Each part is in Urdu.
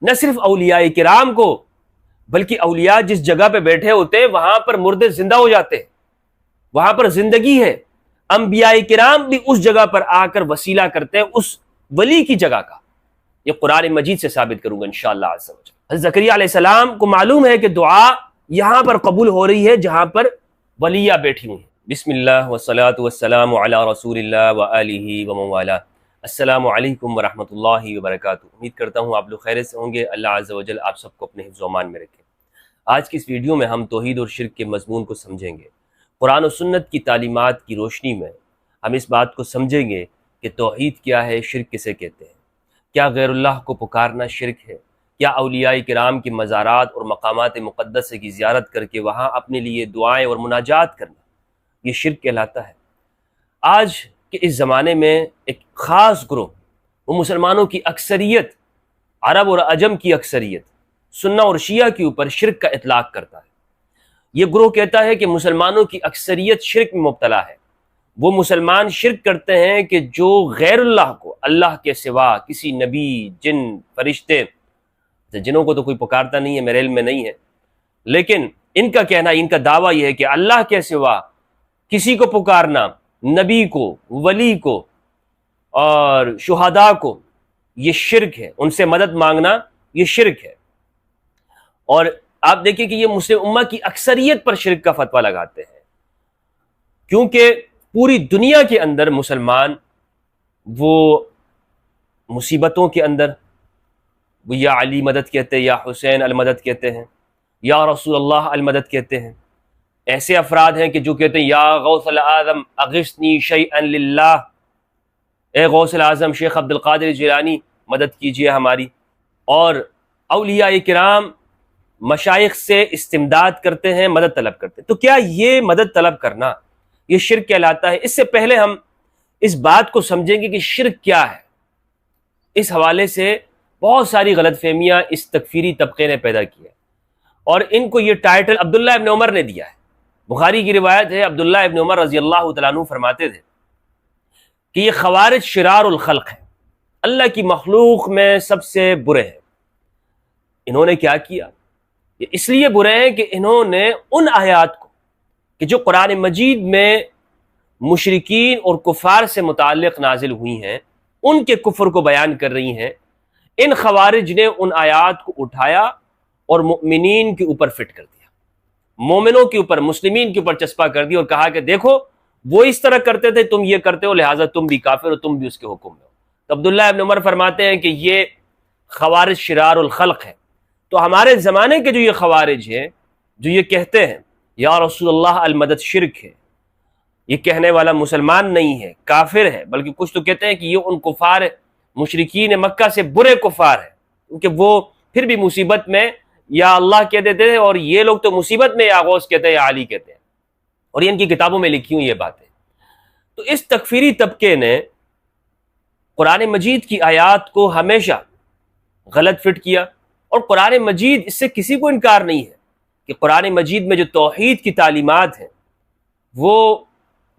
نہ صرف اولیاء کرام کو بلکہ اولیاء جس جگہ پہ بیٹھے ہوتے ہیں وہاں پر مردے زندہ ہو جاتے ہیں، وہاں پر زندگی ہے۔ انبیاء کرام بھی اس جگہ پر آ کر وسیلہ کرتے ہیں اس ولی کی جگہ کا۔ یہ قرآن مجید سے ثابت کروں گا انشاءاللہ عز و جل۔ حضرت زکریا علیہ السلام کو معلوم ہے کہ دعا یہاں پر قبول ہو رہی ہے جہاں پر ولیہ بیٹھی ہوئی ہیں۔ بسم اللہ والصلاة والسلام علی رسول اللہ وآلہ ومن والاه۔ السلام علیکم ورحمۃ اللہ وبرکاتہ۔ امید کرتا ہوں آپ لوگ خیریت سے ہوں گے۔ اللہ عز و جل آپ سب کو اپنے حفظ و امان میں رکھے۔ آج کی اس ویڈیو میں ہم توحید اور شرک کے مضمون کو سمجھیں گے۔ قرآن و سنت کی تعلیمات کی روشنی میں ہم اس بات کو سمجھیں گے کہ توحید کیا ہے، شرک کسے کہتے ہیں، کیا غیر اللہ کو پکارنا شرک ہے، کیا اولیاء کرام کی مزارات اور مقامات مقدسہ کی زیارت کر کے وہاں اپنے لیے دعائیں اور مناجات کرنا یہ شرک کہلاتا ہے۔ آج کے اس زمانے میں ایک خاص گروہ، وہ مسلمانوں کی اکثریت، عرب اور عجم کی اکثریت، سنہ اور شیعہ کے اوپر شرک کا اطلاق کرتا ہے۔ یہ گروہ کہتا ہے کہ مسلمانوں کی اکثریت شرک میں مبتلا ہے۔ وہ مسلمان شرک کرتے ہیں کہ جو غیر اللہ کو، اللہ کے سوا کسی نبی، جن، فرشتے، جنوں کو تو کوئی پکارتا نہیں ہے، میرے علم میں نہیں ہے، لیکن ان کا کہنا، ان کا دعویٰ یہ ہے کہ اللہ کے سوا کسی کو پکارنا، نبی کو، ولی کو اور شہداء کو، یہ شرک ہے، ان سے مدد مانگنا یہ شرک ہے۔ اور آپ دیکھیں کہ یہ مسلم امہ کی اکثریت پر شرک کا فتویٰ لگاتے ہیں، کیونکہ پوری دنیا کے اندر مسلمان وہ مصیبتوں کے اندر وہ یا علی مدد کہتے ہیں، یا حسین المدد کہتے ہیں، یا رسول اللہ المدد کہتے ہیں۔ ایسے افراد ہیں کہ جو کہتے ہیں یا غوث الاعظم اغثنی شیئا للہ، اے غوث الاعظم شیخ عبد القادر جیلانی مدد کیجئے ہماری۔ اور اولیاء کرام مشائخ سے استمداد کرتے ہیں، مدد طلب کرتے ہیں۔ تو کیا یہ مدد طلب کرنا یہ شرک کہلاتا ہے؟ اس سے پہلے ہم اس بات کو سمجھیں گے کہ شرک کیا ہے۔ اس حوالے سے بہت ساری غلط فہمیاں اس تکفیری طبقے نے پیدا کی ہے، اور ان کو یہ ٹائٹل عبداللہ ابن عمر نے دیا ہے۔ بخاری کی روایت ہے، عبداللہ ابن عمر رضی اللہ تعالیٰ عنہ فرماتے تھے کہ یہ خوارج شرار الخلق ہے، اللہ کی مخلوق میں سب سے برے ہیں۔ انہوں نے کیا کیا؟ یہ اس لیے برے ہیں کہ انہوں نے ان آیات کو کہ جو قرآن مجید میں مشرکین اور کفار سے متعلق نازل ہوئی ہیں، ان کے کفر کو بیان کر رہی ہیں، ان خوارج نے ان آیات کو اٹھایا اور مؤمنین کے اوپر فٹ کر دیا، مومنوں کے اوپر، مسلمین کے اوپر چسپا کر دیا، اور کہا کہ دیکھو وہ اس طرح کرتے تھے، تم یہ کرتے ہو، لہٰذا تم بھی کافر ہو، تم بھی اس کے حکم میں ہو۔ تو عبداللہ ابن عمر فرماتے ہیں کہ یہ خوارج شرار الخلق ہے۔ تو ہمارے زمانے کے جو یہ خوارج ہیں، جو یہ کہتے ہیں یا رسول اللہ المدد شرک ہے، یہ کہنے والا مسلمان نہیں ہے، کافر ہے، بلکہ کچھ تو کہتے ہیں کہ یہ ان کفار مشرکین مکہ سے برے کفار ہیں، کیونکہ وہ پھر بھی مصیبت میں یا اللہ کہہ دیتے ہیں، اور یہ لوگ تو مصیبت میں یا غوث کہتے ہیں یا علی کہتے ہیں، اور یہ ان کی کتابوں میں لکھی ہوئی یہ باتیں۔ تو اس تکفیری طبقے نے قرآن مجید کی آیات کو ہمیشہ غلط فٹ کیا، اور قرآن مجید اس سے کسی کو انکار نہیں ہے کہ قرآن مجید میں جو توحید کی تعلیمات ہیں وہ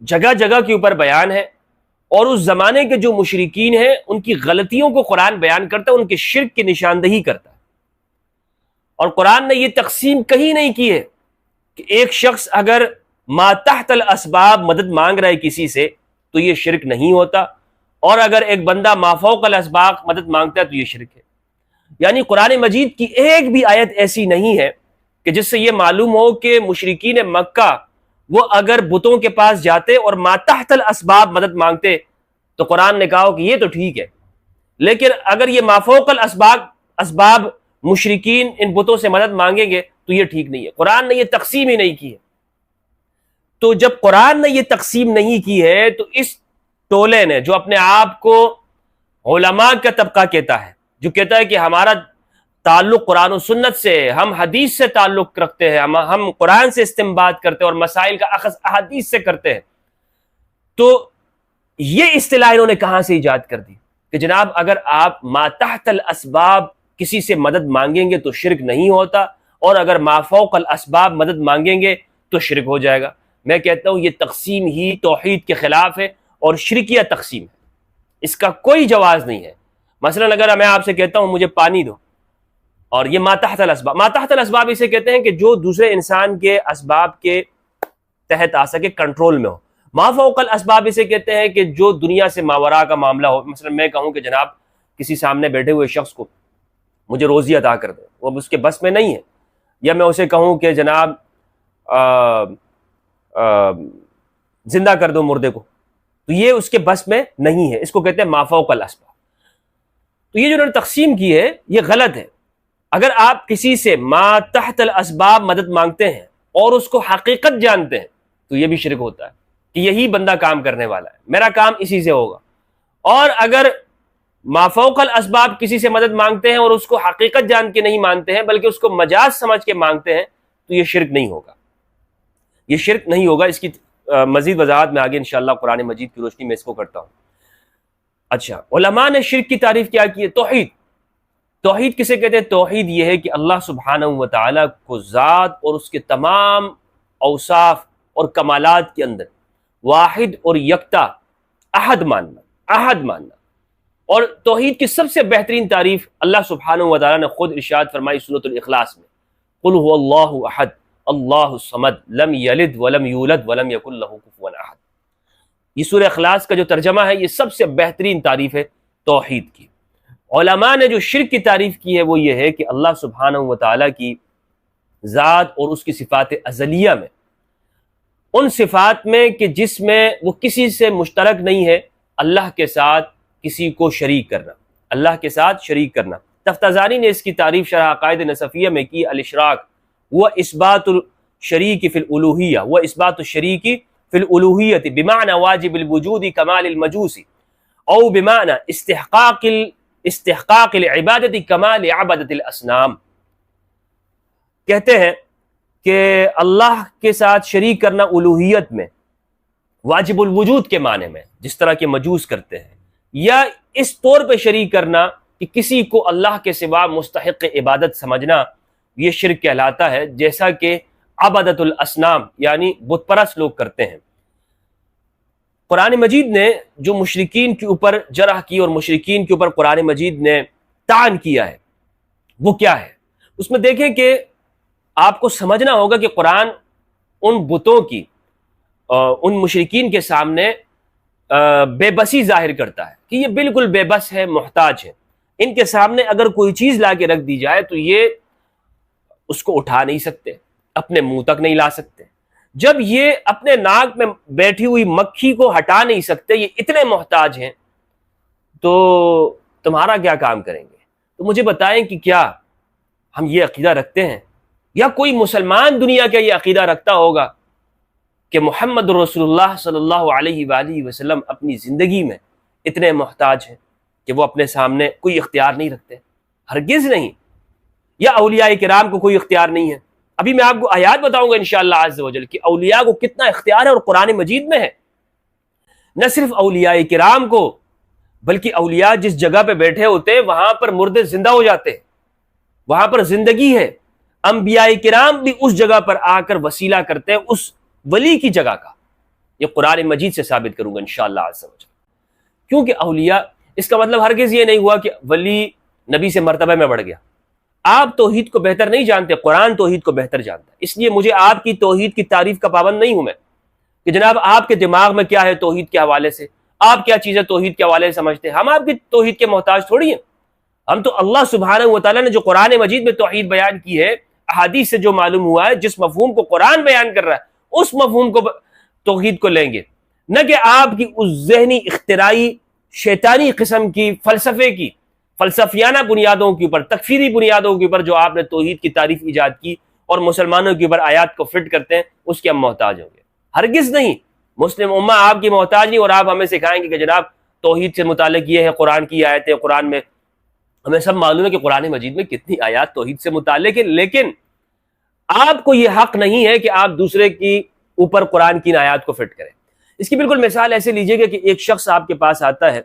جگہ جگہ کے اوپر بیان ہے، اور اس زمانے کے جو مشرکین ہیں ان کی غلطیوں کو قرآن بیان کرتا ہے، ان کے شرک کی نشاندہی کرتا ہے۔ اور قرآن نے یہ تقسیم کہیں نہیں کی ہے کہ ایک شخص اگر ما تحت الاسباب مدد مانگ رہا ہے کسی سے تو یہ شرک نہیں ہوتا، اور اگر ایک بندہ ما فوق الاسباب مدد مانگتا ہے تو یہ شرک ہے۔ یعنی قرآن مجید کی ایک بھی آیت ایسی نہیں ہے کہ جس سے یہ معلوم ہو کہ مشرکین مکہ وہ اگر بتوں کے پاس جاتے اور ما تحت الاسباب مدد مانگتے تو قرآن نے کہا ہو کہ یہ تو ٹھیک ہے، لیکن اگر یہ ما فوق الاسباب مشرکین ان بتوں سے مدد مانگیں گے تو یہ ٹھیک نہیں ہے۔ قرآن نے یہ تقسیم ہی نہیں کی ہے۔ تو جب قرآن نے یہ تقسیم نہیں کی ہے تو اس ٹولے نے، جو اپنے آپ کو علماء کا طبقہ کہتا ہے، جو کہتا ہے کہ ہمارا تعلق قرآن و سنت سے، ہم حدیث سے تعلق رکھتے ہیں، ہم قرآن سے استنباط کرتے ہیں اور مسائل کا اخذ احادیث سے کرتے ہیں، تو یہ اصطلاح انہوں نے کہاں سے ایجاد کر دی کہ جناب اگر آپ ما تحت الاسباب کسی سے مدد مانگیں گے تو شرک نہیں ہوتا، اور اگر ما فوق الاسباب مدد مانگیں گے تو شرک ہو جائے گا۔ میں کہتا ہوں یہ تقسیم ہی توحید کے خلاف ہے اور شرکیہ تقسیم ہے، اس کا کوئی جواز نہیں ہے۔ مثلا اگر میں آپ سے کہتا ہوں مجھے پانی دو، اور یہ ما تحت الاسباب، ما تحت الاسباب اسے کہتے ہیں کہ جو دوسرے انسان کے اسباب کے تحت آ سکے، کنٹرول میں ہو۔ ما فوق الاسباب اسے کہتے ہیں کہ جو دنیا سے ماورا کا معاملہ ہو۔ مثلا میں کہوں کہ جناب کسی سامنے بیٹھے ہوئے شخص کو مجھے روزی عطا کر دے، وہ اس کے بس میں نہیں ہے، یا میں اسے کہوں کہ جناب زندہ کر دو مردے کو، تو یہ اس کے بس میں نہیں ہے، اس کو کہتے ہیں ما فوق الاسباب۔ تو یہ جو انہوں نے تقسیم کی ہے یہ غلط ہے۔ اگر آپ کسی سے ما تحت الاسباب مدد مانگتے ہیں اور اس کو حقیقت جانتے ہیں تو یہ بھی شرک ہوتا ہے کہ یہی بندہ کام کرنے والا ہے، میرا کام اسی سے ہوگا۔ اور اگر ما فوق الاسباب کسی سے مدد مانگتے ہیں اور اس کو حقیقت جان کے نہیں مانتے ہیں بلکہ اس کو مجاز سمجھ کے مانگتے ہیں تو یہ شرک نہیں ہوگا، یہ شرک نہیں ہوگا۔ اس کی مزید وضاحت میں آگے انشاءاللہ قرآن مجید کی روشنی میں اس کو کرتا ہوں۔ اچھا، علماء نے شرک کی تعریف کیا کی ہے؟ توحید۔ توحید کسے کہتے ہیں؟ توحید یہ ہے کہ اللہ سبحانہ و تعالیٰ کو ذات اور اس کے تمام اوصاف اور کمالات کے اندر واحد اور یکتا احد ماننا۔ اور توحید کی سب سے بہترین تعریف اللہ سبحانہ و تعالیٰ نے خود ارشاد فرمائی سورۃ الاخلاص میں، قل هو اللہ احد اللہ الصمد لم یلد ولم یولد ولم یکن لہ کفوا احد۔ یہ سورہ اخلاص کا جو ترجمہ ہے یہ سب سے بہترین تعریف ہے توحید کی۔ علماء نے جو شرک کی تعریف کی ہے وہ یہ ہے کہ اللہ سبحانہ و تعالیٰ کی ذات اور اس کی صفات ازلیہ میں، ان صفات میں کہ جس میں وہ کسی سے مشترک نہیں ہے، اللہ کے ساتھ کسی کو شریک کرنا، اللہ کے ساتھ شریک کرنا۔ تفتازانی نے اس کی تعریف شرح عقائد نصفیہ میں کی، الاشراک وہ اثبات الشریک فی الالوہیہ، وہ اثبات الشریک فی الالوہیت بمعنى واجب الوجود کمال المجوسی، او بمعنى استحقاق العبادت کمال عبادت الاسنام۔ کہتے ہیں کہ اللہ کے ساتھ شریک کرنا الوہیت میں واجب الوجود کے معنی میں، جس طرح کے مجوس کرتے ہیں، یا اس طور پہ شریک کرنا کہ کسی کو اللہ کے سوا مستحق عبادت سمجھنا، یہ شرک کہلاتا ہے، جیسا کہ عبادت الاسنام یعنی بت پرست لوگ کرتے ہیں۔ قرآن مجید نے جو مشرکین کے اوپر جرح کی اور مشرکین کے اوپر قرآن مجید نے طعن کیا ہے وہ کیا ہے؟ اس میں دیکھیں کہ آپ کو سمجھنا ہوگا کہ قرآن ان بتوں کی ان مشرکین کے سامنے بے بسی ظاہر کرتا ہے کہ یہ بالکل بے بس ہے، محتاج ہے۔ ان کے سامنے اگر کوئی چیز لا کے رکھ دی جائے تو یہ اس کو اٹھا نہیں سکتے، اپنے منہ تک نہیں لا سکتے۔ جب یہ اپنے ناک میں بیٹھی ہوئی مکھی کو ہٹا نہیں سکتے، یہ اتنے محتاج ہیں، تو تمہارا کیا کام کریں گے؟ تو مجھے بتائیں کہ کیا ہم یہ عقیدہ رکھتے ہیں، یا کوئی مسلمان دنیا کا یہ عقیدہ رکھتا ہوگا کہ محمد رسول اللہ صلی اللہ علیہ وآلہ وسلم اپنی زندگی میں اتنے محتاج ہیں کہ وہ اپنے سامنے کوئی اختیار نہیں رکھتے؟ ہرگز نہیں۔ یا اولیاء کرام کو کوئی اختیار نہیں ہے؟ ابھی میں آپ کو آیات بتاؤں گا انشاءاللہ عز و جل کہ اولیاء کو کتنا اختیار ہے، اور قرآن مجید میں ہے۔ نہ صرف اولیاء کرام کو بلکہ اولیاء جس جگہ پہ بیٹھے ہوتے ہیں وہاں پر مردے زندہ ہو جاتے ہیں، وہاں پر زندگی ہے۔ انبیاء کرام بھی اس جگہ پر آ کر وسیلہ کرتے ہیں، اس ولی کی جگہ کا۔ یہ قرآن مجید سے ثابت کروں گا انشاءاللہ عز و جل۔ کیونکہ اولیاء، اس کا مطلب ہرگز یہ نہیں ہوا کہ ولی نبی سے مرتبہ میں بڑھ گیا۔ آپ توحید کو بہتر نہیں جانتے، قرآن توحید کو بہتر جانتا ہے۔ اس لیے مجھے آپ کی توحید کی تعریف کا پابند نہیں ہوں میں کہ جناب آپ کے دماغ میں کیا ہے توحید کے حوالے سے، آپ کیا چیزیں توحید کے حوالے سے سمجھتے ہیں۔ ہم آپ کی توحید کے محتاج تھوڑی ہیں، ہم تو اللہ سبحانہ و تعالیٰ نے جو قرآن مجید میں توحید بیان کی ہے، احادیث سے جو معلوم ہوا ہے، جس مفہوم کو قرآن بیان کر رہا ہے اس مفہوم کو توحید کو لیں گے، نہ کہ آپ کی اس ذہنی اختراعی شیطانی قسم کی فلسفے کی فلسفیانہ بنیادوں کے اوپر، تکفیری بنیادوں کے اوپر جو آپ نے توحید کی تعریف ایجاد کی اور مسلمانوں کے اوپر آیات کو فٹ کرتے ہیں، اس کے ہم محتاج ہوں گے۔ ہرگز نہیں، مسلم امہ آپ کی محتاج نہیں، اور آپ ہمیں سکھائیں گے کہ جناب توحید سے متعلق یہ ہے، قرآن کی آیتیں، قرآن میں ہمیں سب معلوم ہے کہ قرآن مجید میں کتنی آیات توحید سے متعلق ہے، لیکن آپ کو یہ حق نہیں ہے کہ آپ دوسرے کی اوپر قرآن کی آیات کو فٹ کریں۔ اس کی بالکل مثال ایسے لیجئے گا کہ ایک شخص آپ کے پاس آتا ہے،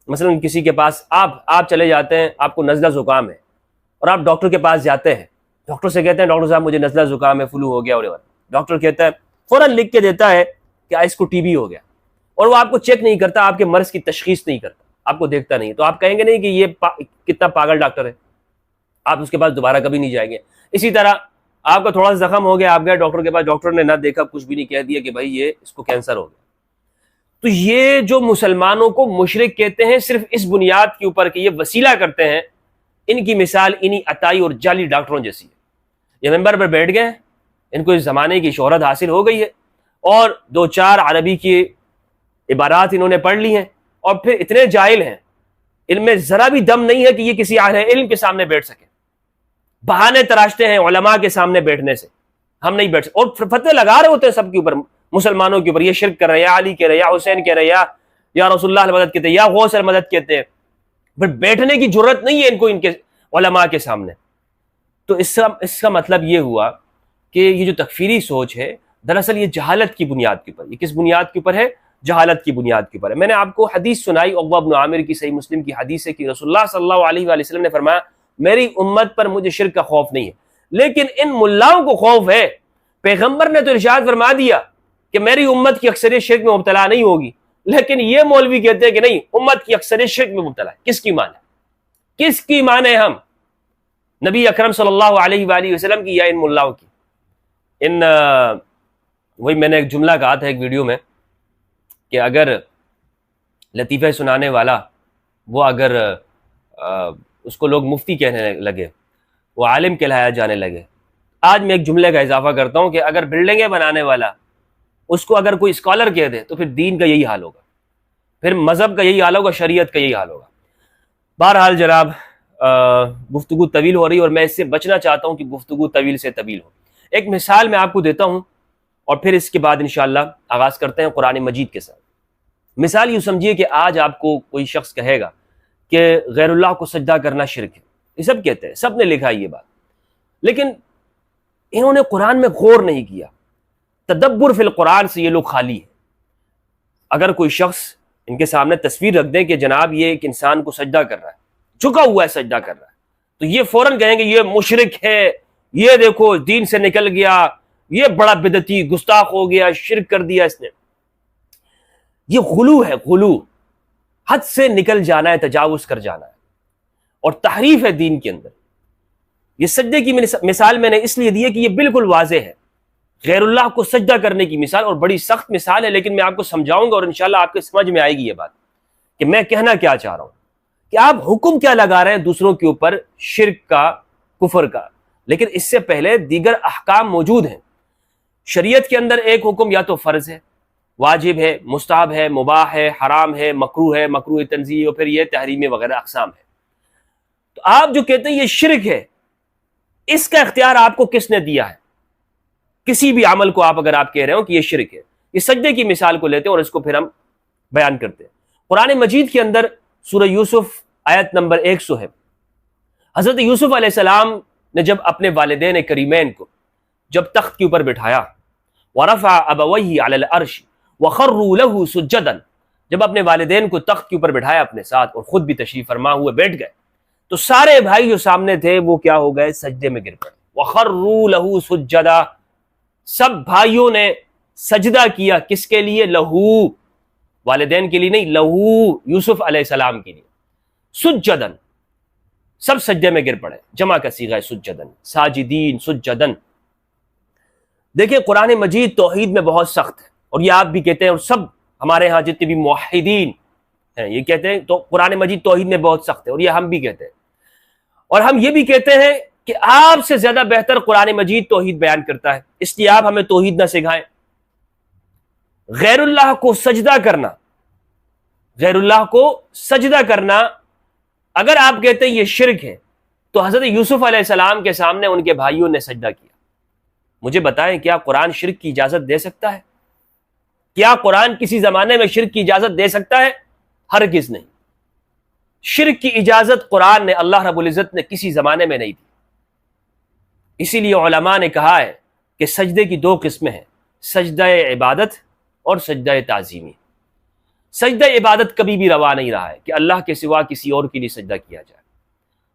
مثلا کسی کے پاس آپ چلے جاتے ہیں، آپ کو نزلہ زکام ہے، اور آپ ڈاکٹر کے پاس جاتے ہیں، ڈاکٹر سے کہتے ہیں ڈاکٹر صاحب مجھے نزلہ زکام ہے، فلو ہو گیا، اور ڈاکٹر کہتا ہے فوراً لکھ کے دیتا ہے کہ اس کو ٹی بی ہو گیا، اور وہ آپ کو چیک نہیں کرتا، آپ کے مرض کی تشخیص نہیں کرتا، آپ کو دیکھتا نہیں، تو آپ کہیں گے نہیں کہ یہ کتنا پاگل ڈاکٹر ہے، آپ اس کے پاس دوبارہ کبھی نہیں جائیں گے۔ اسی طرح آپ کا تھوڑا سا زخم ہو گیا، آپ گئے ڈاکٹر کے پاس، ڈاکٹر نے نہ دیکھا کچھ بھی نہیں، کہہ دیا کہ بھائی یہ اس کو کینسر ہو گیا۔ تو یہ جو مسلمانوں کو مشرک کہتے ہیں صرف اس بنیاد کے اوپر کہ یہ وسیلہ کرتے ہیں، ان کی مثال انہی عطائی اور جعلی ڈاکٹروں جیسی ہے۔ یہ ممبر پر بیٹھ گئے، ان کو اس زمانے کی شہرت حاصل ہو گئی ہے، اور دو چار عربی کی عبارات انہوں نے پڑھ لی ہیں، اور پھر اتنے جاہل ہیں، ان میں ذرا بھی دم نہیں ہے کہ یہ کسی اہل علم کے سامنے بیٹھ سکے۔ بہانے تراشتے ہیں علماء کے سامنے بیٹھنے سے، ہم نہیں بیٹھ سکتے، اور فتوے لگا رہے ہوتے ہیں سب کے اوپر، مسلمانوں کے اوپر، یہ شرک کر رہے ہیں، یا علی کہہ رہے ہیں، یا حسین کہہ رہے ہیں، یا رسول اللہ المدد کہتے ہیں، یا غوث المدد کہتے ہیں، پھر بیٹھنے کی جرت نہیں ہے ان کو ان کے علماء کے سامنے۔ تو اس کا مطلب یہ ہوا کہ یہ جو تکفیری سوچ ہے دراصل یہ جہالت کی بنیاد کے اوپر، یہ کس بنیاد کے اوپر ہے؟ جہالت کی بنیاد کے اوپر ہے۔ میں نے آپ کو حدیث سنائی، عقبہ بن عامر کی، صحیح مسلم کی حدیث ہے کہ رسول اللہ صلی اللہ علیہ وآلہ وسلم نے فرمایا میری امت پر مجھے شرک کا خوف نہیں ہے، لیکن ان ملاؤں کو خوف ہے۔ پیغمبر نے تو ارشاد فرما دیا کہ میری امت کی اکثریت شرک میں مبتلا نہیں ہوگی، لیکن یہ مولوی کہتے ہیں کہ نہیں، امت کی اکثریت شرک میں مبتلا ہے۔ کس کی مان ہے؟ کس کی مان ہے ہم؟ نبی اکرم صلی اللہ علیہ وآلہ وسلم کی یا ان ملاؤں کی؟ وہی میں نے ایک جملہ کہا تھا ایک ویڈیو میں کہ اگر لطیفہ سنانے والا وہ اگر اس کو لوگ مفتی کہنے لگے، وہ عالم کہلایا جانے لگے، آج میں ایک جملے کا اضافہ کرتا ہوں کہ اگر بلڈنگیں بنانے والا اس کو اگر کوئی اسکالر کہہ دے تو پھر دین کا یہی حال ہوگا، پھر مذہب کا یہی حال ہوگا، شریعت کا یہی حال ہوگا۔ بہرحال جناب گفتگو طویل ہو رہی ہے اور میں اس سے بچنا چاہتا ہوں کہ گفتگو طویل سے طویل ہو۔ ایک مثال میں آپ کو دیتا ہوں اور پھر اس کے بعد انشاءاللہ آغاز کرتے ہیں قرآن مجید کے ساتھ۔ مثال یوں سمجھیے کہ آج آپ کو کوئی شخص کہے گا کہ غیر اللہ کو سجدہ کرنا شرک ہے، یہ سب کہتے ہیں، سب نے لکھا ہے یہ بات، لیکن انہوں نے قرآن میں غور نہیں کیا، تدبر فی القرآن سے یہ لوگ خالی ہیں۔ اگر کوئی شخص ان کے سامنے تصویر رکھ دیں کہ جناب یہ ایک انسان کو سجدہ کر رہا ہے، جھکا ہوا ہے سجدہ کر رہا ہے، تو یہ فوراً کہیں گے یہ مشرک ہے، یہ دیکھو دین سے نکل گیا، یہ بڑا بدعتی گستاخ ہو گیا، شرک کر دیا اس نے۔ یہ غلو ہے، غلو، حد سے نکل جانا ہے، تجاوز کر جانا ہے، اور تحریف ہے دین کے اندر۔ یہ سجدے کی مثال میں نے اس لیے دی ہے کہ یہ بالکل واضح ہے، غیر اللہ کو سجدہ کرنے کی مثال، اور بڑی سخت مثال ہے، لیکن میں آپ کو سمجھاؤں گا اور انشاءاللہ آپ کے سمجھ میں آئے گی یہ بات کہ میں کہنا کیا چاہ رہا ہوں، کہ آپ حکم کیا لگا رہے ہیں دوسروں کے اوپر شرک کا، کفر کا، لیکن اس سے پہلے دیگر احکام موجود ہیں۔ شریعت کے اندر ایک حکم یا تو فرض ہے، واجب ہے، مستحب ہے، مباح ہے، حرام ہے، مکروہ ہے، مکروہ تنزیہی، اور پھر یہ تحریم وغیرہ اقسام ہے۔ تو آپ جو کہتے ہیں یہ شرک ہے، اس کا اختیار آپ کو کس نے دیا ہے؟ کسی بھی عمل کو اگر آپ کہہ رہے ہو کہ یہ شرک ہے، یہ سجدے کی مثال کو لیتے ہیں اور اس کو پھر ہم بیان کرتے ہیں۔ قرآن مجید کے اندر سورہ یوسف آیت نمبر 100 ہے۔ حضرت یوسف علیہ السلام نے جب اپنے والدین کریمین کو جب تخت کے اوپر بٹھایا، وَرَفَعَ أَبَوَيْهِ عَلَى الْعَرْشِ وَخَرُّوا لَهُ سُجَّدًا، جب اپنے والدین کو تخت کے اوپر بٹھایا اپنے ساتھ اور خود بھی تشریف فرما ہوئے بیٹھ گئے، تو سارے بھائی جو سامنے تھے وہ کیا ہو گئے؟ سجدے میں گر پڑے۔ وَخَرُّوا لَهُ سُجَّدًا، سب بھائیوں نے سجدہ کیا، کس کے لیے؟ لہو، والدین کے لیے نہیں، لہو، یوسف علیہ السلام کے لیے۔ سجدن، سب سجدے میں گر پڑے، جمع کا صیغہ ہے سجدن، ساجدین، سجدن۔ دیکھیں قرآن مجید توحید میں بہت سخت ہے، اور یہ آپ بھی کہتے ہیں، اور سب ہمارے ہاں جتنے بھی موحدین ہیں یہ کہتے ہیں تو قرآن مجید توحید میں بہت سخت ہے، اور یہ ہم بھی کہتے ہیں، اور ہم یہ بھی کہتے ہیں کہ آپ سے زیادہ بہتر قرآن مجید توحید بیان کرتا ہے، اس لیے آپ ہمیں توحید نہ سکھائیں۔ غیر اللہ کو سجدہ کرنا، غیر اللہ کو سجدہ کرنا، اگر آپ کہتے ہیں یہ شرک ہے، تو حضرت یوسف علیہ السلام کے سامنے ان کے بھائیوں نے سجدہ کیا۔ مجھے بتائیں کیا قرآن شرک کی اجازت دے سکتا ہے؟ کیا قرآن کسی زمانے میں شرک کی اجازت دے سکتا ہے؟ ہرگز نہیں۔ شرک کی اجازت قرآن نے، اللہ رب العزت نے کسی زمانے میں نہیں دی۔ اسی لیے علماء نے کہا ہے کہ سجدے کی دو قسمیں ہیں، سجدہ عبادت اور سجدہ تعظیمی۔ سجدہ عبادت کبھی بھی روا نہیں رہا ہے کہ اللہ کے سوا کسی اور کے لیے سجدہ کیا جائے۔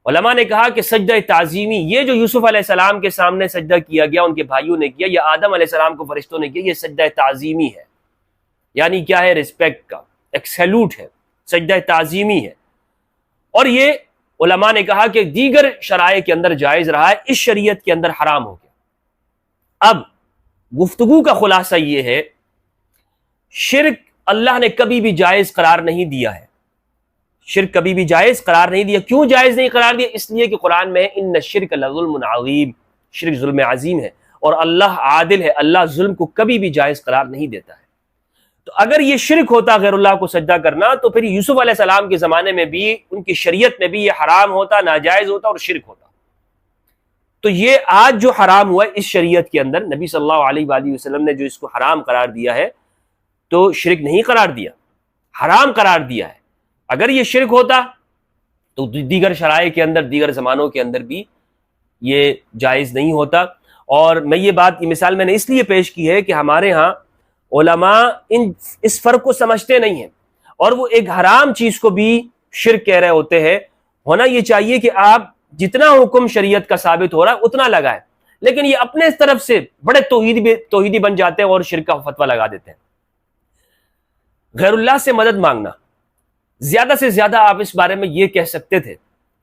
علماء نے کہا کہ سجدہ تعظیمی، یہ جو یوسف علیہ السلام کے سامنے سجدہ کیا گیا، ان کے بھائیوں نے کیا، یا آدم علیہ السلام کو فرشتوں نے کیا، یہ سجدہ تعظیمی ہے، یعنی کیا ہے؟ رسپیکٹ کا، ایک سیلوٹ ہے، سجدہ تعظیمی ہے۔ اور یہ علماء نے کہا کہ دیگر شرائع کے اندر جائز رہا ہے، اس شریعت کے اندر حرام ہو گیا۔ اب گفتگو کا خلاصہ یہ ہے، شرک اللہ نے کبھی بھی جائز قرار نہیں دیا ہے، شرک کبھی بھی جائز قرار نہیں دیا۔ کیوں جائز نہیں قرار دیا؟ اس لیے کہ قرآن میں ان الشرک لظلم عظیم، شرک ظلم عظیم ہے، اور اللہ عادل ہے، اللہ ظلم کو کبھی بھی جائز قرار نہیں دیتا ہے۔ تو اگر یہ شرک ہوتا غیر اللہ کو سجدہ کرنا، تو پھر یوسف علیہ السلام کے زمانے میں بھی، ان کی شریعت میں بھی یہ حرام ہوتا، ناجائز ہوتا اور شرک ہوتا۔ تو یہ آج جو حرام ہوا ہے اس شریعت کے اندر، نبی صلی اللہ علیہ وآلہ وسلم نے جو اس کو حرام قرار دیا ہے، تو شرک نہیں قرار دیا، حرام قرار دیا ہے۔ اگر یہ شرک ہوتا تو دیگر شرائع کے اندر، دیگر زمانوں کے اندر بھی یہ جائز نہیں ہوتا۔ اور میں یہ مثال میں نے اس لیے پیش کی ہے کہ ہمارے ہاں علماء اس فرق کو سمجھتے نہیں ہیں، اور وہ ایک حرام چیز کو بھی شرک کہہ رہے ہوتے ہیں۔ ہونا یہ چاہیے کہ آپ جتنا حکم شریعت کا ثابت ہو رہا ہے اتنا لگائیں، لیکن یہ اپنے طرف سے بڑے توحیدی بن جاتے ہیں اور شرک کا فتویٰ لگا دیتے ہیں۔ غیر اللہ سے مدد مانگنا، زیادہ سے زیادہ آپ اس بارے میں یہ کہہ سکتے تھے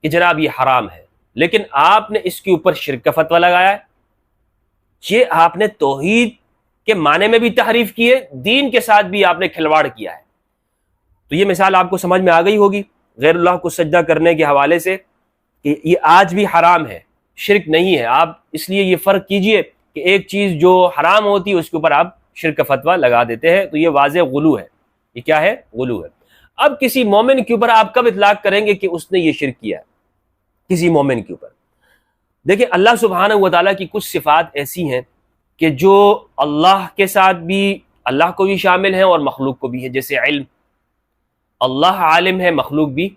کہ جناب یہ حرام ہے، لیکن آپ نے اس کے اوپر شرک کا فتویٰ لگایا ہے۔ یہ آپ نے توحید کے معنی میں بھی تحریف کی ہے، دین کے ساتھ بھی آپ نے کھلواڑ کیا ہے۔ تو یہ مثال آپ کو سمجھ میں آ گئی ہوگی غیر اللہ کو سجدہ کرنے کے حوالے سے، کہ یہ آج بھی حرام ہے، شرک نہیں ہے۔ آپ اس لیے یہ فرق کیجئے کہ ایک چیز جو حرام ہوتی ہے اس کے اوپر آپ شرک کا فتویٰ لگا دیتے ہیں، تو یہ واضح غلو ہے۔ یہ کیا ہے؟ غلو ہے۔ اب کسی مومن کے اوپر آپ کب اطلاق کریں گے کہ اس نے یہ شرک کیا ہے؟ کسی مومن کے اوپر دیکھیں، اللہ سبحانہ و تعالیٰ کی کچھ صفات ایسی ہیں کہ جو اللہ کے ساتھ بھی، اللہ کو بھی شامل ہیں اور مخلوق کو بھی ہے۔ جیسے علم، اللہ عالم ہے، مخلوق بھی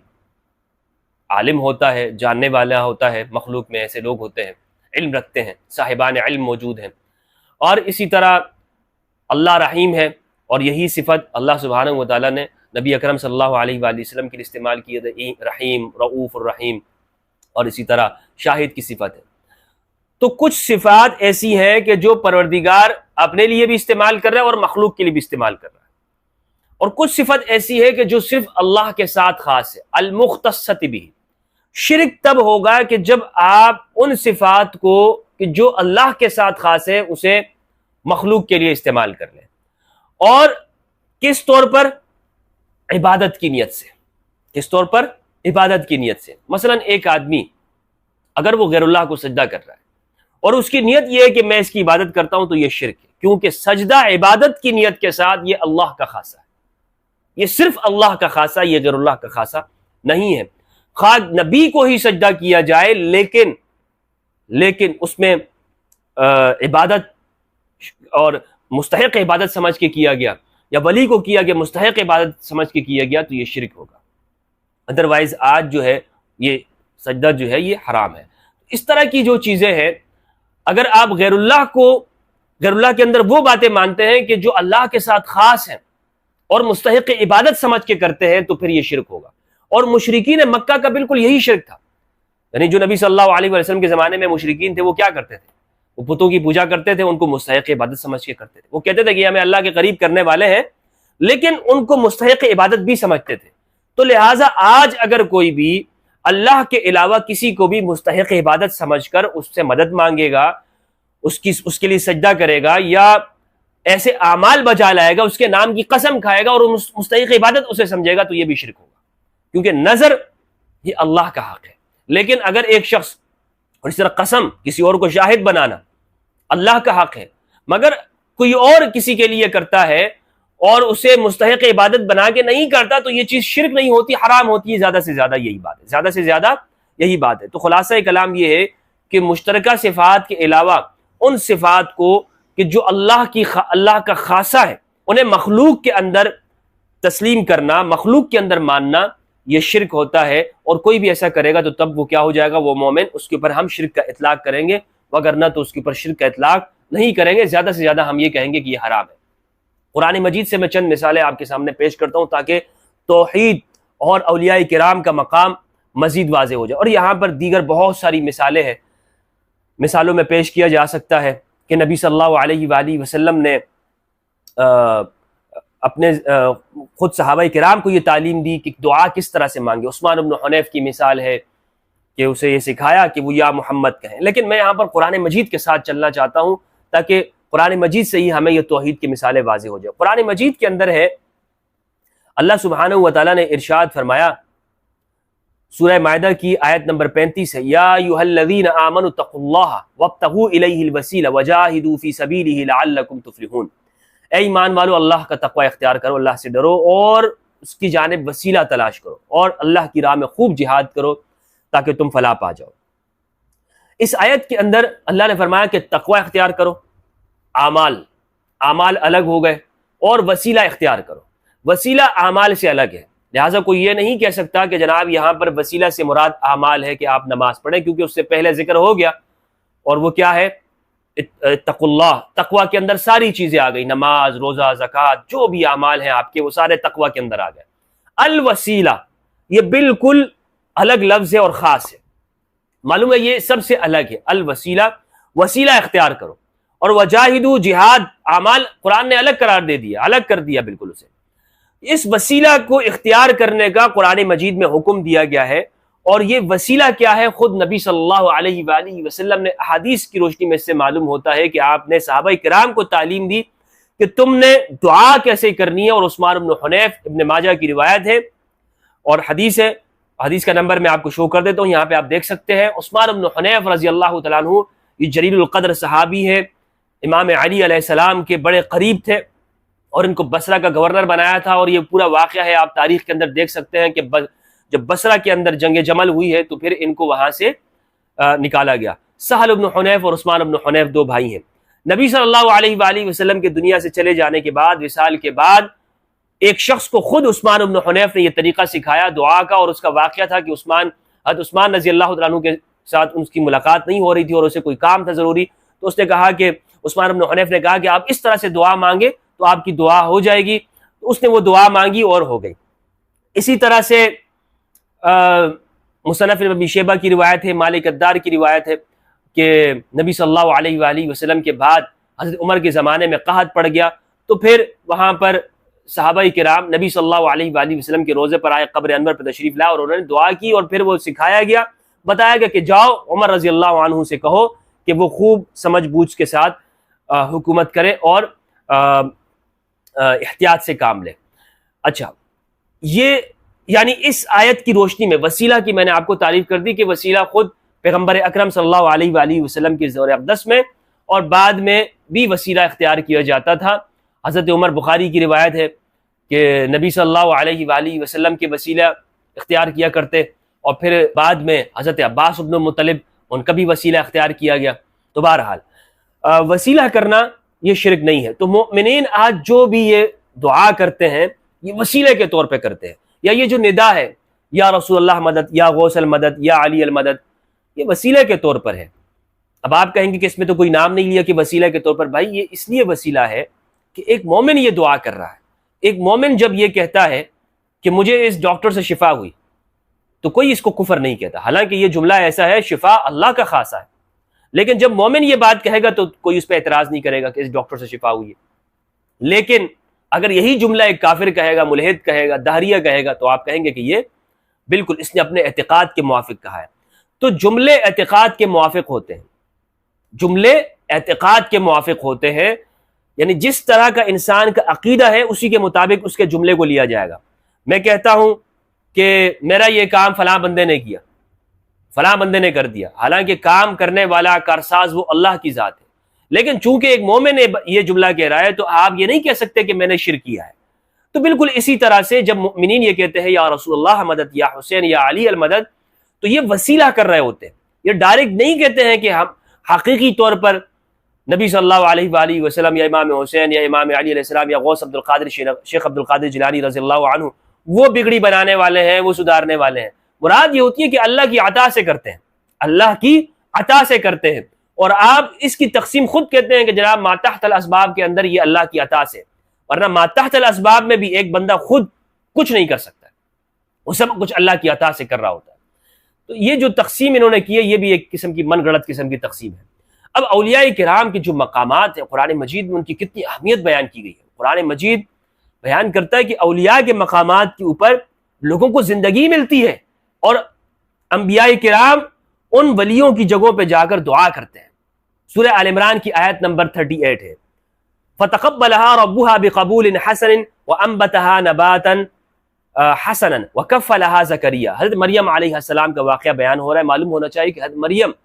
عالم ہوتا ہے، جاننے والا ہوتا ہے۔ مخلوق میں ایسے لوگ ہوتے ہیں علم رکھتے ہیں، صاحبان علم موجود ہیں۔ اور اسی طرح اللہ رحیم ہے، اور یہی صفت اللہ سبحانہ و تعالیٰ نے نبی اکرم صلی اللہ علیہ وآلہ وسلم کے لیے استعمال کی ہے، رحیم، رؤوف الرحیم، اور اسی طرح شاہد کی صفت ہے۔ تو کچھ صفات ایسی ہیں کہ جو پروردگار اپنے لیے بھی استعمال کر رہا ہے اور مخلوق کے لیے بھی استعمال کر رہا ہے، اور کچھ صفت ایسی ہے کہ جو صرف اللہ کے ساتھ خاص ہے، المختصۃ بھی۔ شرک تب ہوگا کہ جب آپ ان صفات کو کہ جو اللہ کے ساتھ خاص ہے اسے مخلوق کے لیے استعمال کر لیں، اور کس طور پر؟ عبادت کی نیت سے۔ کس طور پر؟ عبادت کی نیت سے۔ مثلا ایک آدمی اگر وہ غیر اللہ کو سجدہ کر رہا ہے اور اس کی نیت یہ ہے کہ میں اس کی عبادت کرتا ہوں، تو یہ شرک ہے، کیونکہ سجدہ عبادت کی نیت کے ساتھ یہ اللہ کا خاصہ ہے، یہ صرف اللہ کا خاصہ، یہ غیر اللہ کا خاصہ نہیں ہے۔ خواہ نبی کو ہی سجدہ کیا جائے لیکن اس میں عبادت اور مستحق عبادت سمجھ کے کیا گیا، یا ولی کو کیا گیا مستحق عبادت سمجھ کے کیا گیا، تو یہ شرک ہوگا۔ ادروائز آج جو ہے یہ سجدہ جو ہے یہ حرام ہے۔ اس طرح کی جو چیزیں ہیں، اگر آپ غیر اللہ کے اندر وہ باتیں مانتے ہیں کہ جو اللہ کے ساتھ خاص ہیں اور مستحق عبادت سمجھ کے کرتے ہیں، تو پھر یہ شرک ہوگا۔ اور مشرکین مکہ کا بالکل یہی شرک تھا، یعنی جو نبی صلی اللہ علیہ وسلم کے زمانے میں مشرکین تھے، وہ کیا کرتے تھے؟ وہ بتوں کی پوجا کرتے تھے، ان کو مستحق عبادت سمجھ کے کرتے تھے۔ وہ کہتے تھے کہ ہمیں اللہ کے قریب کرنے والے ہیں، لیکن ان کو مستحق عبادت بھی سمجھتے تھے۔ تو لہٰذا آج اگر کوئی بھی اللہ کے علاوہ کسی کو بھی مستحق عبادت سمجھ کر اس سے مدد مانگے گا، اس کے لیے سجدہ کرے گا، یا ایسے اعمال بجا لائے گا، اس کے نام کی قسم کھائے گا اور مستحق عبادت اسے سمجھے گا، تو یہ بھی شرک ہوگا، کیونکہ نظر یہ اللہ کا حق ہے۔ لیکن اگر ایک شخص، اور اس طرح قسم، کسی اور کو شاہد بنانا اللہ کا حق ہے، مگر کوئی اور کسی کے لیے کرتا ہے اور اسے مستحق عبادت بنا کے نہیں کرتا، تو یہ چیز شرک نہیں ہوتی، حرام ہوتی ہے۔ زیادہ سے زیادہ یہی بات ہے، زیادہ سے زیادہ یہی بات ہے۔ تو خلاصہ کلام یہ ہے کہ مشترکہ صفات کے علاوہ ان صفات کو کہ جو اللہ کا خاصہ ہے، انہیں مخلوق کے اندر تسلیم کرنا، مخلوق کے اندر ماننا، یہ شرک ہوتا ہے۔ اور کوئی بھی ایسا کرے گا تو تب وہ کیا ہو جائے گا؟ وہ مومن، اس کے اوپر ہم شرک کا اطلاق کریں گے، وگرنہ تو اس کے اوپر شرک کا اطلاق نہیں کریں گے۔ زیادہ سے زیادہ ہم یہ کہیں گے کہ یہ حرام ہے۔ قرآن مجید سے میں چند مثالیں آپ کے سامنے پیش کرتا ہوں تاکہ توحید اور اولیاء کرام کا مقام مزید واضح ہو جائے۔ اور یہاں پر دیگر بہت ساری مثالیں ہیں، مثالوں میں پیش کیا جا سکتا ہے کہ نبی صلی اللہ علیہ وآلہ وسلم نے اپنے خود صحابہ کرام کو یہ تعلیم دی کہ دعا کس طرح سے مانگے۔ عثمان بن حنیف کی مثال ہے، کہ اسے یہ سکھایا کہ وہ یا محمد کہیں. لیکن میں یہاں پر قرآن مجید کے ساتھ چلنا چاہتا ہوں تاکہ قرآن مجید سے ہی ہمیں یہ توحید کی مثالیں واضح ہو جائے. قرآن مجید کے اندر ہے اللہ سبحانہ و تعالیٰ نے ارشاد فرمایا، سورہ مائدہ کی آیت نمبر 35 ہے، یا ایھا الذین آمنوا اتقوا اللہ وابتغوا الیہ الوسیلہ وجاہدوا فی سبیلہ لعلکم تفلحون. اے ایمان والو، اللہ کا تقوی اختیار کرو، اللہ سے ڈرو اور اس کی جانب وسیلہ تلاش کرو اور اللہ کی راہ میں خوب جہاد کرو تاکہ تم فلاح پا جاؤ. اس آیت کے اندر اللہ نے فرمایا کہ تقوی اختیار کرو، اعمال الگ ہو گئے، اور وسیلہ اختیار کرو. وسیلہ اعمال سے الگ ہے، لہٰذا کوئی یہ نہیں کہہ سکتا کہ جناب یہاں پر وسیلہ سے مراد اعمال ہے کہ آپ نماز پڑھیں، کیونکہ اس سے پہلے ذکر ہو گیا، اور وہ کیا ہے؟ اتقوا اللہ. تقوی کے اندر ساری چیزیں آ گئی، نماز، روزہ، زکوٰۃ، جو بھی اعمال ہیں آپ کے وہ سارے تقوی کے اندر آ گئے. الوسیلہ یہ بالکل الگ لفظ ہے اور خاص ہے، معلوم ہے یہ سب سے الگ ہے. الوسیلہ، وسیلہ اختیار کرو. اور وجاہدوا، جہاد، اعمال قرآن نے الگ قرار دے دیا، الگ کر دیا بالکل اسے. اس وسیلہ کو اختیار کرنے کا قرآن مجید میں حکم دیا گیا ہے، اور یہ وسیلہ کیا ہے خود نبی صلی اللہ علیہ وآلہ وسلم نے احادیث کی روشنی میں اس سے معلوم ہوتا ہے کہ آپ نے صحابہ کرام کو تعلیم دی کہ تم نے دعا کیسے کرنی ہے. اور عثمان بن حنیف، ابن ماجہ کی روایت ہے اور حدیث ہے، حدیث کا نمبر میں آپ کو شو کر دیتا ہوں، یہاں پہ آپ دیکھ سکتے ہیں. عثمان بن حنیف رضی اللہ تعالیٰ عنہ یہ جلیل القدر صحابی ہے، امام علی علیہ السلام کے بڑے قریب تھے، اور ان کو بصرہ کا گورنر بنایا تھا. اور یہ پورا واقعہ ہے، آپ تاریخ کے اندر دیکھ سکتے ہیں کہ جب بصرہ کے اندر جنگ جمل ہوئی ہے تو پھر ان کو وہاں سے نکالا گیا. سہل بن حنیف اور عثمان بن حنیف دو بھائی ہیں. نبی صلی اللہ علیہ وآلہ وسلم کے دنیا سے چلے جانے کے بعد، وصال کے بعد، ایک شخص کو خود عثمان بن حنیف نے یہ طریقہ سکھایا دعا کا. اور اس کا واقعہ تھا کہ حضرت عثمان رضی اللہ تعالیٰ عنہ کے ساتھ ان کی ملاقات نہیں ہو رہی تھی اور اسے کوئی کام تھا ضروری، تو اس نے کہا کہ عثمان بن حنیف نے کہا کہ آپ اس طرح سے دعا مانگے تو آپ کی دعا ہو جائے گی. تو اس نے وہ دعا مانگی اور ہو گئی. اسی طرح سے مصنف ابن شیبہ کی روایت ہے، مالک الدار کی روایت ہے کہ نبی صلی اللہ علیہ وآلہ وسلم کے بعد حضرت عمر کے زمانے میں قحط پڑ گیا، تو پھر وہاں پر صحابہ کرام نبی صلی اللہ علیہ وآلہ وسلم کے روزے پر آئے، قبر انور پر تشریف لائے، اور انہوں نے دعا کی، اور پھر وہ سکھایا گیا، بتایا گیا کہ جاؤ عمر رضی اللہ عنہ سے کہو کہ وہ خوب سمجھ بوجھ کے ساتھ حکومت کرے اور احتیاط سے کام لے. اچھا، یہ یعنی اس آیت کی روشنی میں وسیلہ کی میں نے آپ کو تعریف کر دی کہ وسیلہ خود پیغمبر اکرم صلی اللہ علیہ وآلہ وسلم کے زور اقدس میں اور بعد میں بھی وسیلہ اختیار کیا جاتا تھا. حضرت عمر، بخاری کی روایت ہے کہ نبی صلی اللہ علیہ وآلہ وسلم کے وسیلہ اختیار کیا کرتے، اور پھر بعد میں حضرت عباس بن مطلب ان کا بھی وسیلہ اختیار کیا گیا. تو بہرحال وسیلہ کرنا یہ شرک نہیں ہے. تو مومنین آج جو بھی یہ دعا کرتے ہیں یہ وسیلے کے طور پہ کرتے ہیں، یا یہ جو ندا ہے یا رسول اللہ مدد، یا غوث المدد، یا علی المدد، یہ وسیلے کے طور پر ہے. اب آپ کہیں گے کہ اس میں تو کوئی نام نہیں لیا کہ وسیلہ کے طور پر. بھائی یہ اس لیے وسیلہ ہے کہ ایک مومن یہ دعا کر رہا ہے. ایک مومن جب یہ کہتا ہے کہ مجھے اس ڈاکٹر سے شفا ہوئی تو کوئی اس کو کفر نہیں کہتا، حالانکہ یہ جملہ ایسا ہے شفا اللہ کا خاصہ ہے. لیکن جب مومن یہ بات کہے گا تو کوئی اس پہ اعتراض نہیں کرے گا کہ اس ڈاکٹر سے شفا ہوئی ہے. لیکن اگر یہی جملہ ایک کافر کہے گا، ملحد کہے گا، دہریہ کہے گا، تو آپ کہیں گے کہ یہ بالکل اس نے اپنے اعتقاد کے موافق کہا ہے. تو جملے اعتقاد کے موافق ہوتے ہیں، جملے اعتقاد کے موافق ہوتے ہیں، یعنی جس طرح کا انسان کا عقیدہ ہے اسی کے مطابق اس کے جملے کو لیا جائے گا. میں کہتا ہوں کہ میرا یہ کام فلاں بندے نے کیا، فلاں بندے نے کر دیا، حالانکہ کام کرنے والا کارساز وہ اللہ کی ذات ہے. لیکن چونکہ ایک مومن نے یہ جملہ کہہ رہا ہے تو آپ یہ نہیں کہہ سکتے کہ میں نے شرک کیا ہے. تو بالکل اسی طرح سے جب مومنین یہ کہتے ہیں یا رسول اللہ مدد، یا حسین، یا علی المدد، تو یہ وسیلہ کر رہے ہوتے ہیں. یہ ڈائریکٹ نہیں کہتے ہیں کہ ہم حقیقی طور پر نبی صلی اللہ علیہ وآلہ وسلم یا امام حسین یا امام علی علیہ السلام یا غوث عبد القادر، شیخ عبد القادر جیلانی رضی اللہ عنہ وہ بگڑی بنانے والے ہیں، وہ سدھارنے والے ہیں. مراد یہ ہوتی ہے کہ اللہ کی عطا سے کرتے ہیں، اللہ کی عطا سے کرتے ہیں. اور آپ اس کی تقسیم خود کہتے ہیں کہ جناب ما تحت الاسباب کے اندر یہ اللہ کی عطا سے، ورنہ ما تحت الاسباب میں بھی ایک بندہ خود کچھ نہیں کر سکتا، وہ سب کچھ اللہ کی عطا سے کر رہا ہوتا ہے. تو یہ جو تقسیم انہوں نے کی ہے یہ بھی ایک قسم کی من گھڑت قسم کی تقسیم ہے. اب اولیاء کرام کے جو مقامات ہیں قرآن مجید میں ان کی کتنی اہمیت بیان کی گئی ہے. قرآن مجید بیان کرتا ہے کہ اولیاء کے مقامات کے اوپر لوگوں کو زندگی ملتی ہے، اور انبیاء کرام ان ولیوں کی جگہوں پہ جا کر دعا کرتے ہیں. سورہ آل عمران کی آیت نمبر 38 ہے. فَتَقَبَّلَهَا رَبُّهَا بِقَبُولٍ حَسَنٍ وَأَنبَتَهَا نَبَاتًا حَسَنًا وَكَفَّلَهَا زَكَرِيَّا. حضرت مریم علیہ السلام کا واقعہ بیان ہو رہا ہے. معلوم ہونا چاہیے کہ حضرت مریم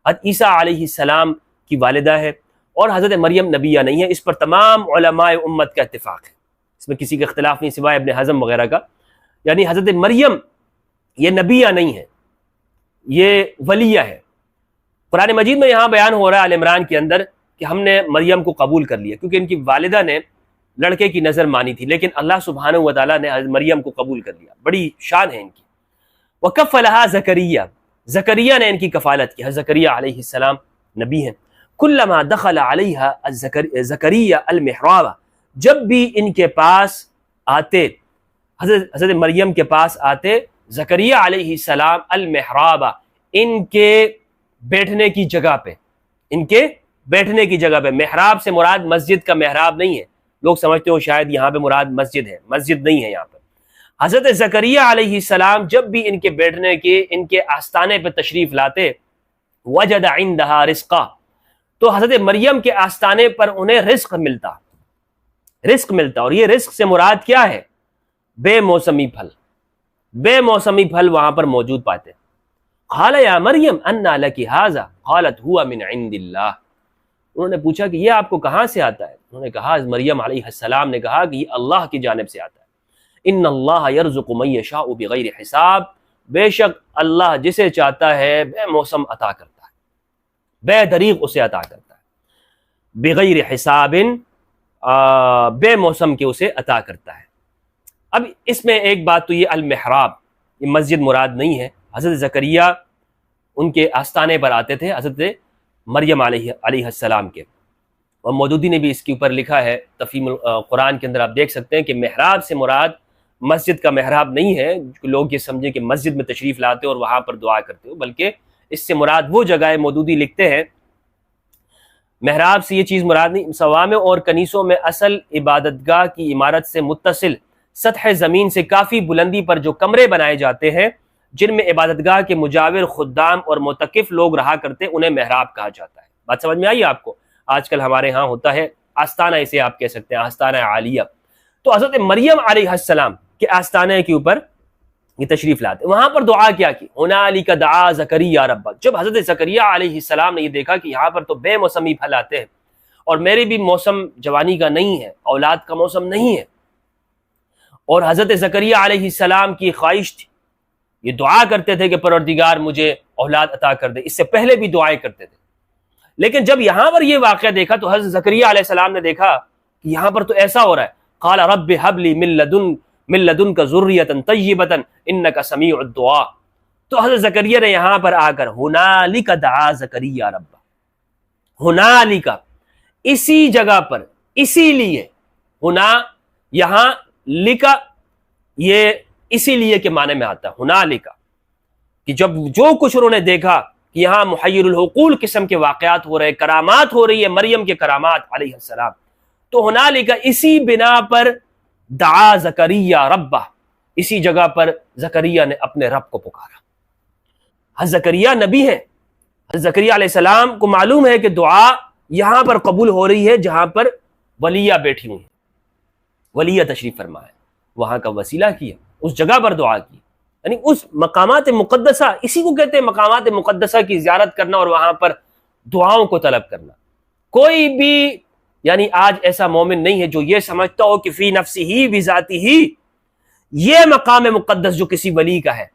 حضرت عیسیٰ علیہ السلام کی والدہ ہے اور حضرت مریم نبیہ نہیں ہے. اس پر تمام علماء امت کا اتفاق ہے, اس میں کسی کا اختلاف نہیں سوائے ابن حزم وغیرہ کا. یعنی حضرت مریم یہ نبیہ نہیں ہے, یہ ولیہ ہے. قرآن مجید میں یہاں بیان ہو رہا ہے آل عمران کے اندر کہ ہم نے مریم کو قبول کر لیا کیونکہ ان کی والدہ نے لڑکے کی نظر مانی تھی, لیکن اللہ سبحانہ و تعالیٰ نے حضرت مریم کو قبول کر لیا. بڑی شان ہے ان کی. وَكَفَّلَهَا زَكَرِيَّا, زکریا نے ان کی کفالت کی. حضرت زکریا علیہ السلام نبی ہیں. كُلَّمَا دَخَلَ عَلَيْهَا زَكَرِيَّا الْمِحْرَابَ, جب بھی ان کے پاس آتے, حضرت مریم کے پاس آتے زکریا علیہ السلام المحراب, ان کے بیٹھنے کی جگہ پہ, ان کے بیٹھنے کی جگہ پہ. محراب سے مراد مسجد کا محراب نہیں ہے, لوگ سمجھتے ہو شاید یہاں پہ مراد مسجد ہے, مسجد نہیں ہے یہاں پہ. حضرت زکریا علیہ السلام جب بھی ان کے بیٹھنے کے, ان کے آستانے پہ تشریف لاتے, وجد عندها رزقا, تو حضرت مریم کے آستانے پر انہیں رزق ملتا, رزق ملتا. اور یہ رزق سے مراد کیا ہے؟ بے موسمی پھل, بے موسمی پھل وہاں پر موجود پاتے. قال یا مریم انا لکی ھذا قالت هو من عند اللہ. انہوں نے پوچھا کہ یہ آپ کو کہاں سے آتا ہے؟ انہوں نے کہا, مریم علیہ السلام نے کہا کہ یہ اللہ کی جانب سے آتا ہے. ان اللہ یرزق من یشاء بغیر حساب, بے شک اللہ جسے چاہتا ہے بے موسم عطا کرتا ہے, بے دریغ اسے عطا کرتا ہے. بغیر حساب, بے موسم کے اسے عطا کرتا ہے. اب اس میں ایک بات تو یہ المحراب, یہ مسجد مراد نہیں ہے. حضرت زکریا ان کے آستانے پر آتے تھے حضرت مریم علیہ السلام کے, اور مودودی نے بھی اس کے اوپر لکھا ہے تفہیم القرآن کے اندر, آپ دیکھ سکتے ہیں کہ محراب سے مراد مسجد کا محراب نہیں ہے, لوگ یہ سمجھیں کہ مسجد میں تشریف لاتے اور وہاں پر دعا کرتے ہو, بلکہ اس سے مراد وہ جگہ ہے. مودودی لکھتے ہیں محراب سے یہ چیز مراد نہیں. صوامع اور کنیسوں میں اصل عبادت گاہ کی عمارت سے متصل سطح زمین سے کافی بلندی پر جو کمرے بنائے جاتے ہیں جن میں عبادت گاہ کے مجاور خدام اور معتکف لوگ رہا کرتے, انہیں محراب کہا جاتا ہے. بات سمجھ میں آئی آپ کو؟ آج کل ہمارے ہاں ہوتا ہے آستانہ, اسے آپ کہہ سکتے ہیں آستانہ عالیہ. تو حضرت مریم علیہ السلام کے آستانے کے اوپر یہ تشریف لاتے, وہاں پر دعا کیا کی, ہنالک دعا زکریا ربہ. جب حضرت زکریا علیہ السلام نے یہ دیکھا کہ یہاں پر تو بے موسمی پھل آتے ہیں اور میرے بھی موسم جوانی کا نہیں ہے, اولاد کا موسم نہیں ہے, اور حضرت زکریا علیہ السلام کی خواہش تھی, یہ دعا کرتے تھے کہ پروردگار مجھے اولاد عطا کر دے, اس سے پہلے بھی دعائیں کرتے تھے. لیکن جب یہاں پر یہ واقعہ دیکھا تو حضرت زکریا علیہ السلام نے دیکھا کہ یہاں پر تو ایسا ہو رہا ہے. قال رب هب لي من لدنك ذرية طيبة انك سميع الدعاء. تو حضرت زکریا نے یہاں پر آ کر ہنالک دعا زکریا رب, ہنالک اسی جگہ پر, اسی لیے, ہنا یہاں لکا یہ اسی لیے کے معنی میں آتا ہے ہنالک, کہ جب جو کچھ انہوں نے دیکھا کہ یہاں محیر الحقول قسم کے واقعات ہو رہے, کرامات ہو رہی ہے, مریم کے کرامات علیہ السلام, تو ہنالک اسی بنا پر دعا زکریا ربہ, اسی جگہ پر زکریا نے اپنے رب کو پکارا. حضرت زکریا نبی ہیں, حضرت زکریا علیہ السلام کو معلوم ہے کہ دعا یہاں پر قبول ہو رہی ہے جہاں پر ولیہ بیٹھی ہوئی ہیں, ولیہ تشریف فرما ہے, وہاں کا وسیلہ کیا, اس جگہ پر دعا کی. یعنی اس مقامات مقدسہ, اسی کو کہتے ہیں مقامات مقدسہ کی زیارت کرنا اور وہاں پر دعاؤں کو طلب کرنا. کوئی بھی یعنی آج ایسا مومن نہیں ہے جو یہ سمجھتا ہو کہ فی نفسی ہی بذاتی ہی یہ مقام مقدس جو کسی ولی کا ہے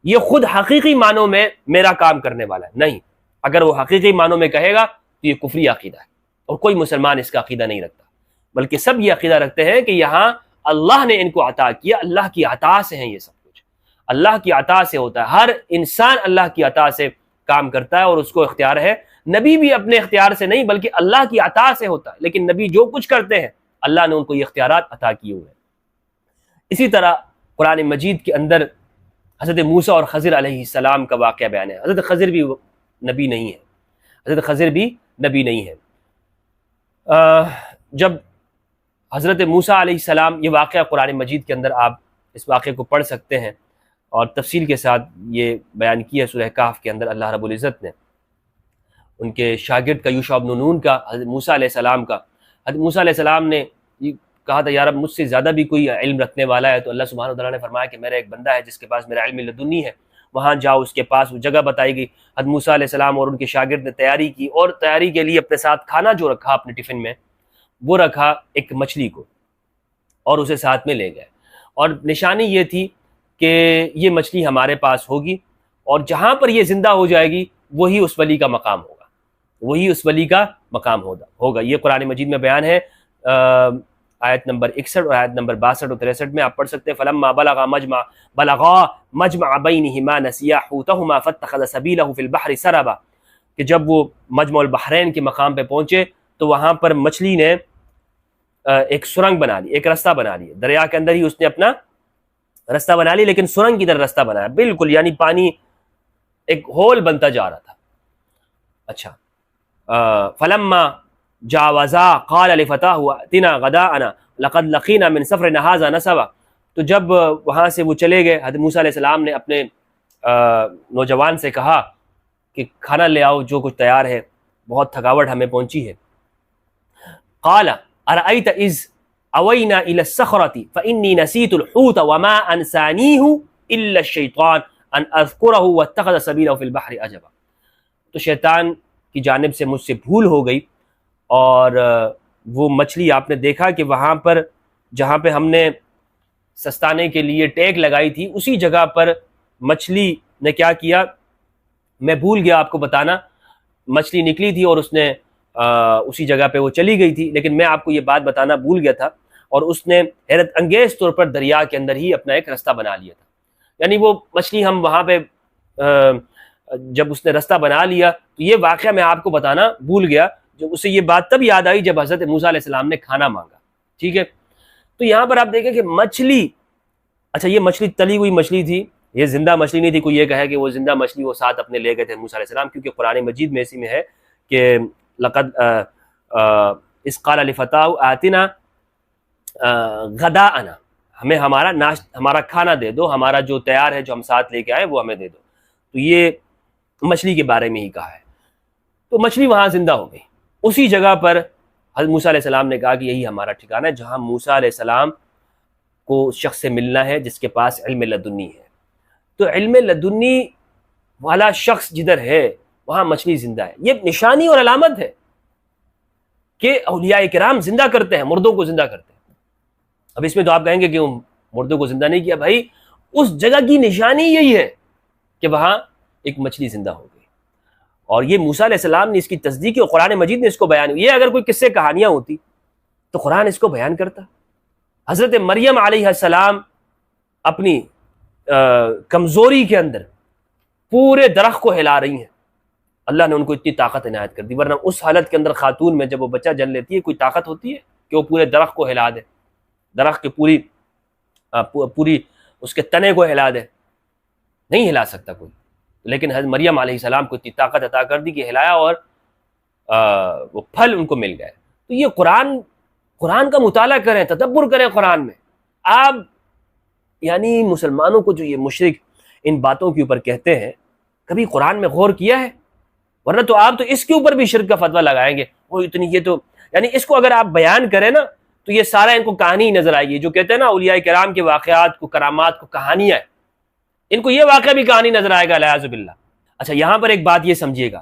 یہ خود حقیقی معنوں میں میرا کام کرنے والا ہے. نہیں, اگر وہ حقیقی معنوں میں کہے گا تو یہ کفری عقیدہ ہے, اور کوئی مسلمان اس کا عقیدہ نہیں رکھتا, بلکہ سب یہ عقیدہ رکھتے ہیں کہ یہاں اللہ نے ان کو عطا کیا, اللہ کی عطا سے ہیں یہ سب کچھ, اللہ کی عطا سے ہوتا ہے. ہر انسان اللہ کی عطا سے کام کرتا ہے اور اس کو اختیار ہے. نبی بھی اپنے اختیار سے نہیں بلکہ اللہ کی عطا سے ہوتا ہے, لیکن نبی جو کچھ کرتے ہیں اللہ نے ان کو یہ اختیارات عطا کیے ہوئے ہیں. اسی طرح قرآن مجید کے اندر حضرت موسیٰ اور خضر علیہ السلام کا واقعہ بیان ہے. حضرت خضر بھی نبی نہیں ہے, حضرت خضر بھی نبی نہیں ہے. جب حضرت موسیٰ علیہ السلام, یہ واقعہ قرآن مجید کے اندر آپ اس واقعے کو پڑھ سکتے ہیں, اور تفصیل کے ساتھ یہ بیان کیا سورہ کہف کے اندر اللہ رب العزت نے ان کے شاگرد کا، یوشع بن نون کا، حضرت موسیٰ علیہ السلام کا. حضرت موسیٰ علیہ السلام نے یہ کہا تھا یا رب مجھ سے زیادہ بھی کوئی علم رکھنے والا ہے، تو اللہ سبحانہ وتعالیٰ نے فرمایا کہ میرا ایک بندہ ہے جس کے پاس میرا علم لدنی ہے، وہاں جاؤ، اس کے پاس وہ جگہ بتائی گئی. حضرت موسیٰ علیہ السلام اور ان کے شاگرد نے تیاری کی، اور تیاری کے لیے اپنے ساتھ کھانا جو رکھا اپنے ٹفن میں، وہ رکھا ایک مچھلی کو، اور اسے ساتھ میں لے گئے. اور نشانی یہ تھی کہ یہ مچھلی ہمارے پاس ہوگی، اور جہاں پر یہ زندہ ہو جائے گی وہی اس ولی کا مقام ہوگا، وہی اس ولی کا مقام ہوگا. یہ قرآن مجید میں بیان ہے، آیت نمبر 61 اور آیت نمبر 62 اور 63 میں آپ پڑھ سکتے ہیں. فلما بلغا مجمع بینہما نسیا حوتہما فاتخذ سبیلہ فی البحر سربا، کہ جب وہ مجمع البحرین کے مقام پہ پہنچے تو وہاں پر مچھلی نے ایک سرنگ بنا لی، ایک رستہ بنا لیا. دریا کے اندر ہی اس نے اپنا رستہ بنا لی، لیکن سرنگ کی طرح رستہ بنایا بالکل، یعنی پانی ایک ہول بنتا جا رہا تھا. اچھا، فلما جاوزا قال لفتاه اتنا غداءنا لقد لقينا من سفرنا هذا نصبا، تو جب وہاں سے وہ چلے گئے، حضرت موسیٰ علیہ السلام نے اپنے نوجوان سے کہا کہ کھانا لے آؤ، جو کچھ تیار ہے، بہت تھکاوٹ ہمیں پہنچی ہے. قال ارأيت اذ اوینا الى الصخرة فانی نسیت الحوت وما انسانیہ الا الشیطان ان اذکرہ واتخذ سبیلہ فی البحر عجبا. تو شیطان کی جانب سے مجھ سے بھول ہو گئی، اور وہ مچھلی آپ نے دیکھا کہ وہاں پر جہاں پہ ہم نے سستانے کے لیے ٹیک لگائی تھی، اسی جگہ پر مچھلی نے کیا کیا، میں بھول گیا آپ کو بتانا. مچھلی نکلی تھی اور اس نے اسی جگہ پہ وہ چلی گئی تھی، لیکن میں آپ کو یہ بات بتانا بھول گیا تھا، اور اس نے حیرت انگیز طور پر دریا کے اندر ہی اپنا ایک رستہ بنا لیا تھا. یعنی وہ مچھلی ہم وہاں پہ جب اس نے رستہ بنا لیا، تو یہ واقعہ میں آپ کو بتانا بھول گیا. جو اسے یہ بات تب یاد آئی جب حضرت موسیٰ علیہ السلام نے کھانا مانگا. ٹھیک ہے، تو یہاں پر آپ دیکھیں کہ مچھلی، اچھا یہ مچھلی تلی ہوئی مچھلی تھی، یہ زندہ مچھلی نہیں تھی. کوئی یہ کہے کہ وہ زندہ مچھلی وہ ساتھ اپنے لے گئے تھے موسیٰ علیہ السلام، کیونکہ قرآن مجید میں اسی میں ہے کہ لقد اذ قال لفتاه آتنا غداءنا، ہمیں ہمارا کھانا دے دو، ہمارا جو تیار ہے جو ہم ساتھ لے کے آئے وہ ہمیں دے دو. تو یہ مچھلی کے بارے میں ہی کہا ہے. تو مچھلی وہاں زندہ ہو گئی. اسی جگہ پر حضرت موسیٰ علیہ السلام نے کہا کہ یہی ہمارا ٹھکانہ ہے جہاں موسیٰ علیہ السلام کو اس شخص سے ملنا ہے جس کے پاس علم لدنی ہے. تو علم لدنی والا شخص جدھر ہے وہاں مچھلی زندہ ہے. یہ نشانی اور علامت ہے کہ اولیاء کرام زندہ کرتے ہیں، مردوں کو زندہ کرتے ہیں. اب اس میں تو آپ کہیں گے کہ مردوں کو زندہ نہیں کیا، بھائی اس جگہ کی نشانی یہی ہے کہ وہاں ایک مچھلی زندہ ہو گئی. اور یہ موسیٰ علیہ السلام نے اس کی تصدیق کی، اور قرآن مجید نے اس کو بیان. یہ اگر کوئی قصے کہانیاں ہوتی تو قرآن اس کو بیان کرتا. حضرت مریم علیہ السلام اپنی کمزوری کے اندر پورے درخت کو ہلا رہی ہیں، اللہ نے ان کو اتنی طاقت عنایت کر دی. ورنہ اس حالت کے اندر خاتون میں جب وہ بچہ جن لیتی ہے کوئی طاقت ہوتی ہے کہ وہ پورے درخت کو ہلا دے، درخت کے پوری اس کے تنے کو ہلا دے؟ نہیں ہلا سکتا کوئی. لیکن حضرت مریم علیہ السلام کو اتنی طاقت عطا کر دی کہ ہلایا، اور وہ پھل ان کو مل گئے. تو یہ قرآن کا مطالعہ کریں، تدبر کریں قرآن میں. آپ یعنی مسلمانوں کو جو یہ مشرک ان باتوں کے اوپر کہتے ہیں، کبھی قرآن میں غور کیا ہے؟ ورنہ تو آپ تو اس کے اوپر بھی شرک کا فتویٰ لگائیں گے. وہ اتنی یہ تو یعنی اس کو اگر آپ بیان کریں نا تو یہ سارا ان کو کہانی ہی نظر آئے گی. جو کہتے ہیں نا اولیاء کرام کے واقعات کو، کرامات کو کہانیاں ہیں، ان کو یہ واقعہ بھی کہانی نظر آئے گا، والعیاذ باللہ. اچھا یہاں پر ایک بات یہ سمجھیے گا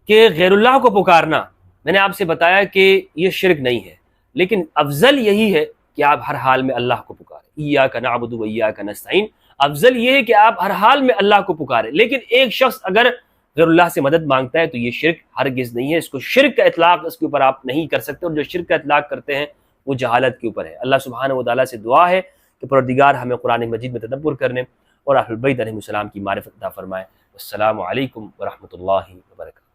کہ غیر اللہ کو پکارنا، میں نے آپ سے بتایا کہ یہ شرک نہیں ہے، لیکن افضل یہی ہے کہ آپ ہر حال میں اللہ کو پکاریں. ایاک نعبد و ایاک نستعین، افضل یہ ہے کہ آپ ہر حال میں اللہ کو پکاریں. لیکن ایک شخص اگر غیر اللہ سے مدد مانگتا ہے تو یہ شرک ہرگز نہیں ہے. اس کو شرک کا اطلاق اس کے اوپر آپ نہیں کر سکتے، اور جو شرک کا اطلاق کرتے ہیں وہ جہالت کے اوپر ہے. اللہ سبحانہ و تعالیٰ سے دعا ہے کہ پروردگار ہمیں قرآن مجید میں تدبر کرنے اور اہل بیت علیہ السلام کی معرفت عطا فرمائے. السلام علیکم ورحمۃ اللہ وبرکاتہ.